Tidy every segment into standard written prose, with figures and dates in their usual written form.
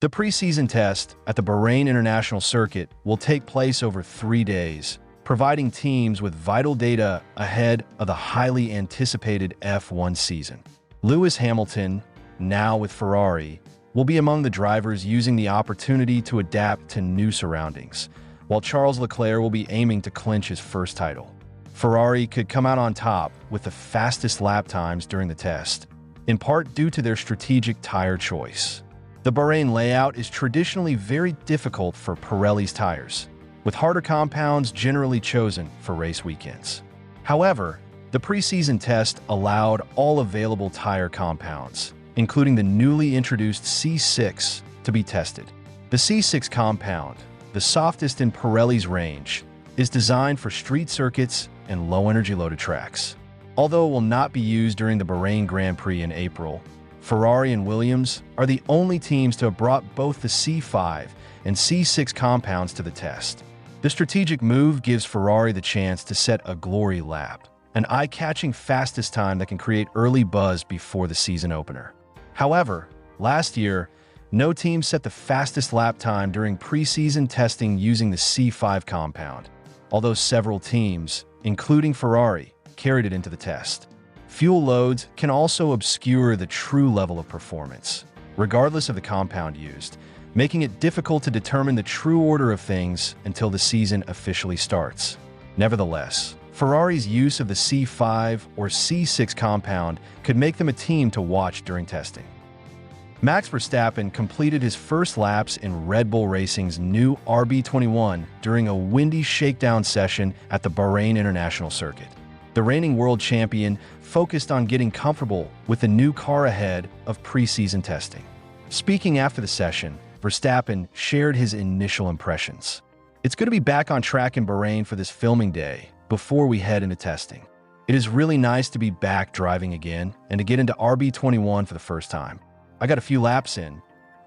The preseason test at the Bahrain International Circuit will take place over 3 days, providing teams with vital data ahead of the highly anticipated F1 season. Lewis Hamilton, now with Ferrari, will be among the drivers using the opportunity to adapt to new surroundings, while Charles Leclerc will be aiming to clinch his first title. Ferrari could come out on top with the fastest lap times during the test, in part due to their strategic tire choice. The Bahrain layout is traditionally very difficult for Pirelli's tires, with harder compounds generally chosen for race weekends. However, the preseason test allowed all available tire compounds, including the newly introduced C6, to be tested. The C6 compound, the softest in Pirelli's range, is designed for street circuits and low-energy loaded tracks. Although it will not be used during the Bahrain Grand Prix in April, Ferrari and Williams are the only teams to have brought both the C5 and C6 compounds to the test. The strategic move gives Ferrari the chance to set a glory lap, an eye-catching fastest time that can create early buzz before the season opener. However, last year, no team set the fastest lap time during preseason testing using the C5 compound, although several teams, including Ferrari, carried it into the test. Fuel loads can also obscure the true level of performance, regardless of the compound used, making it difficult to determine the true order of things until the season officially starts. Nevertheless, Ferrari's use of the C5 or C6 compound could make them a team to watch during testing. Max Verstappen completed his first laps in Red Bull Racing's new RB21 during a windy shakedown session at the Bahrain International Circuit. The reigning world champion focused on getting comfortable with the new car ahead of preseason testing. Speaking after the session, Verstappen shared his initial impressions. "It's good to be back on track in Bahrain for this filming day before we head into testing. It is really nice to be back driving again and to get into RB21 for the first time. I got a few laps in,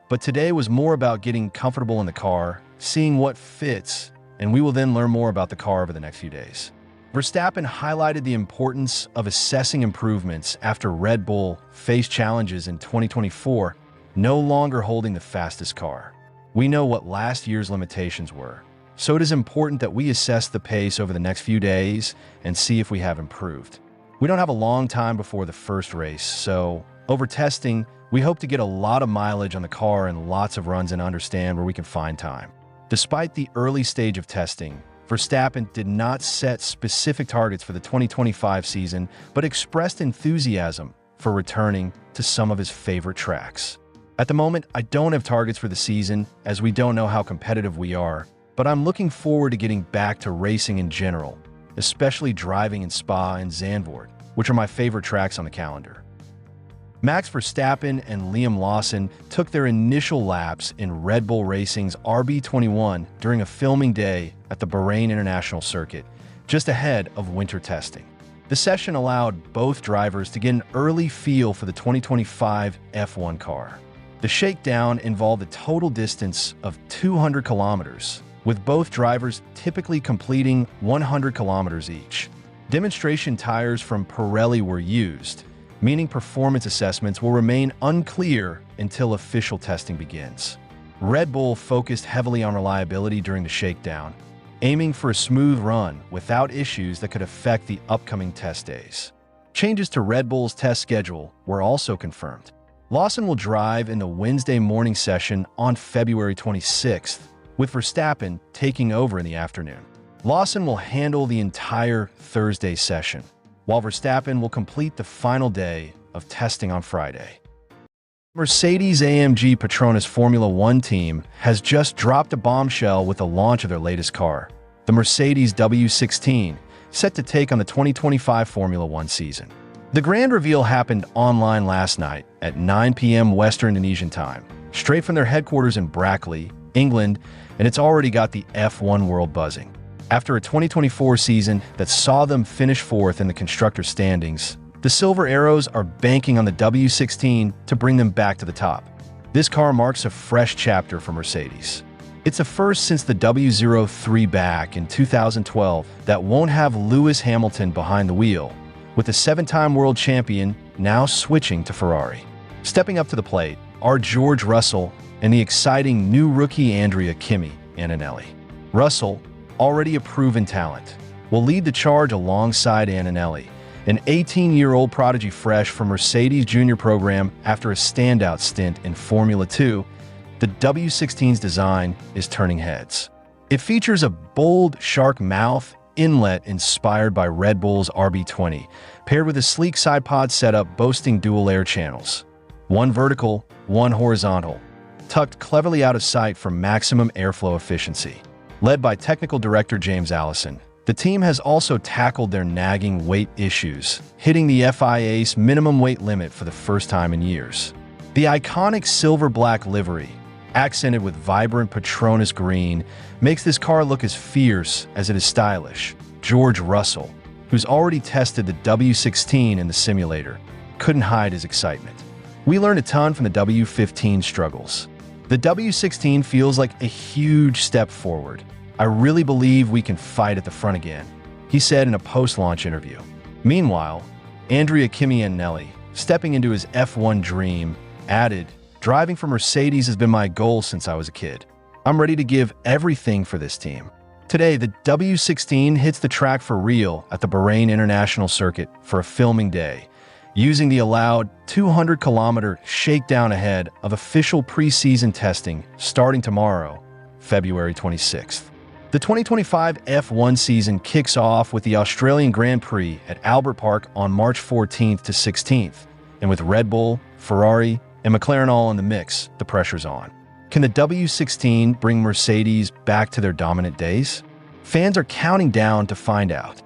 but today was more about getting comfortable in the car, seeing what fits, and we will then learn more about the car over the next few days." Verstappen highlighted the importance of assessing improvements after Red Bull faced challenges in 2024, no longer holding the fastest car. "We know what last year's limitations were, so it is important that we assess the pace over the next few days and see if we have improved. We don't have a long time before the first race, so over testing, we hope to get a lot of mileage on the car and lots of runs and understand where we can find time." Despite the early stage of testing, Verstappen did not set specific targets for the 2025 season, but expressed enthusiasm for returning to some of his favorite tracks. "At the moment, I don't have targets for the season, as we don't know how competitive we are, but I'm looking forward to getting back to racing in general, especially driving in Spa and Zandvoort, which are my favorite tracks on the calendar." Max Verstappen and Liam Lawson took their initial laps in Red Bull Racing's RB21 during a filming day at the Bahrain International Circuit, just ahead of winter testing. The session allowed both drivers to get an early feel for the 2025 F1 car. The shakedown involved a total distance of 200 kilometers, with both drivers typically completing 100 kilometers each. Demonstration tires from Pirelli were used, meaning performance assessments will remain unclear until official testing begins. Red Bull focused heavily on reliability during the shakedown, aiming for a smooth run without issues that could affect the upcoming test days. Changes to Red Bull's test schedule were also confirmed. Lawson will drive in the Wednesday morning session on February 26th, with Verstappen taking over in the afternoon. Lawson will handle the entire Thursday session, while Verstappen will complete the final day of testing on Friday. Mercedes-AMG Petronas Formula One team has just dropped a bombshell with the launch of their latest car, the Mercedes W16, set to take on the 2025 Formula One season. The grand reveal happened online last night at 9 p.m. Western Indonesian time, straight from their headquarters in Brackley, England, and it's already got the F1 world buzzing. After a 2024 season that saw them finish fourth in the constructors' standings, the Silver Arrows are banking on the W16 to bring them back to the top. This car marks a fresh chapter for Mercedes. It's a first since the W03 back in 2012 that won't have Lewis Hamilton behind the wheel, with the 7-time world champion now switching to Ferrari. Stepping up to the plate are George Russell and the exciting new rookie Andrea Antonelli. Russell, already a proven talent, will lead the charge alongside Antonelli, an 18-year-old prodigy fresh from Mercedes Junior program after a standout stint in Formula 2. The W16's design is turning heads. It features a bold shark mouth inlet inspired by Red Bull's RB20, paired with a sleek side pod setup boasting dual air channels, one vertical, one horizontal, tucked cleverly out of sight for maximum airflow efficiency. Led by technical director James Allison, the team has also tackled their nagging weight issues, hitting the FIA's minimum weight limit for the first time in years. The iconic silver-black livery, accented with vibrant Petronas green, makes this car look as fierce as it is stylish. George Russell, who's already tested the W16 in the simulator, couldn't hide his excitement. We learned a ton from the W15 struggles. The W16 feels like a huge step forward. I really believe we can fight at the front again, he said in a post-launch interview. Meanwhile, Andrea Antonelli, stepping into his F1 dream, added, "Driving for Mercedes has been my goal since I was a kid. I'm ready to give everything for this team." Today, the W16 hits the track for real at the Bahrain International Circuit for a filming day, using the allowed 200-kilometer shakedown ahead of official preseason testing starting tomorrow, February 26th. The 2025 F1 season kicks off with the Australian Grand Prix at Albert Park on March 14th to 16th, and with Red Bull, Ferrari, and McLaren all in the mix, the pressure's on. Can the W16 bring Mercedes back to their dominant days? Fans are counting down to find out.